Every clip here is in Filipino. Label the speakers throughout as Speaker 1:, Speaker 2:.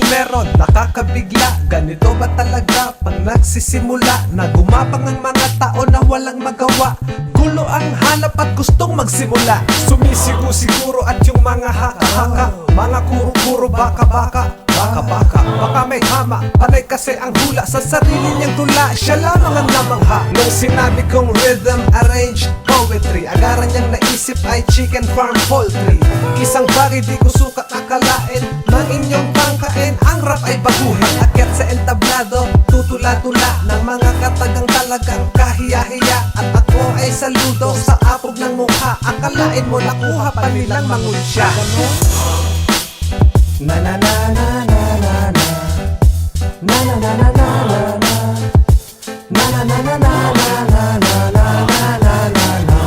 Speaker 1: meron, nakakabigla. Ganito ba talaga pag nagsisimula na gumapang ang mga tao na walang magawa? Gulo ang hanap at gustong magsimula. Sumisigo siguro at yung mga haka-haka, mga kuro-kuro, baka-baka, baka-baka, baka may hama. Panay kasi ang hula sa sarili niyang tula. Siya lamang ang namangha. Nung sinabi kong rhythm, arrange, poetry, agaran niyang naisip ay chicken farm poultry. Isang bagay di ko sukat akalain, ng inyong tangkain, ang rap ay baguhin. Akyat sa entablado, tutula-tula ng mga katagang talagang kahiya-hiya. At ako ay saludo sa apog ng mukha. Akalain mo nakuha pa nilang mangulsya. Na na na na na na na, na na na na na na, na na na na na na na na na na na na,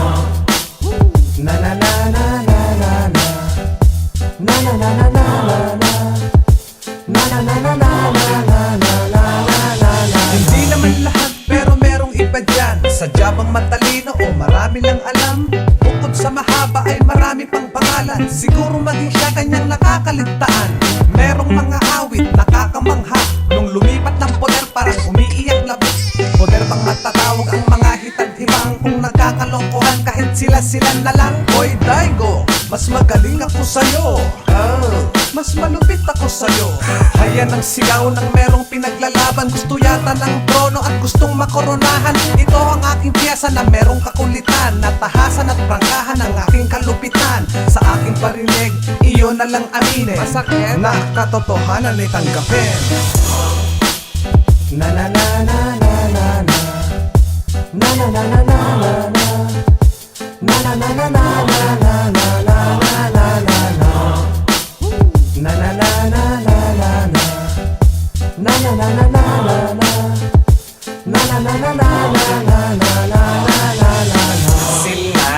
Speaker 1: na na na na na na na, na na na na na na, na na na na na na, na na na na na na na na. Hindi naman lahat pero merong iba dyan. Sadya bang matalino o marami lang alam? Bukod sa mahaba ay marami pang pangalan. Siguro maging siya kanyang nakakaligtaan. Merong mga awit nakakamangha. Nung lumipat ng poder parang umiiyak labis. Poder bang matatawag ang mga hitad-hibang? Kung nagkakalokohan kahit sila-sila na lang. Hoy Daigo, mas magaling ako sa'yo. Mas malupit ako sa'yo. Hayan ang sigaw ng merong pinaglalaban. Gusto yata ng trono at gustong makoronahan. Ito ang aking piyesa na merong kakulitan. Natahasan at prangkahan ang aking kalupitan. Sa aking parinig, iyon na lang aminin. Masakit na katotohanan ay tanggapin. Na na na na na na na, na na na na na na, na na na na na na na na na na na na, na na na na na na na, na na na na na na na, na na na na na na na na na na na. Sila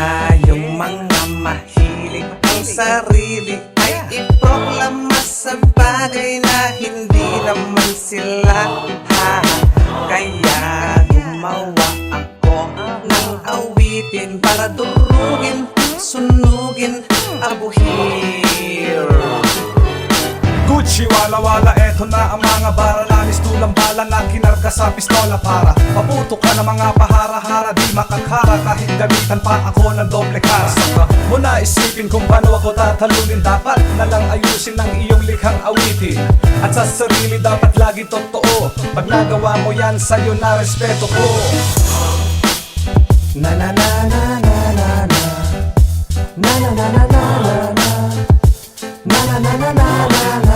Speaker 1: yung mga mahilig ang sarili ay iproklama sa bagay na hindi naman sila. Kaya gumawa ako ng awitin para durugin, sunugin, abuhin. Gucci, wala-wala, eto na ang mga baralanis. Tulang bala na kinarga sa pistola para maputo ka ng mga pahara-hara. Di makakhara kahit gamitan pa ako ng doble kara. Saka mo na isipin kung paano ako tatalunin. Dapat na lang ayusin ang iyong likhang awitin. At sa sarili dapat lagi totoo. Pag nagawa mo yan, sa'yo na respeto ko. Na na na na na na na, na na na na na na, na na na na na na.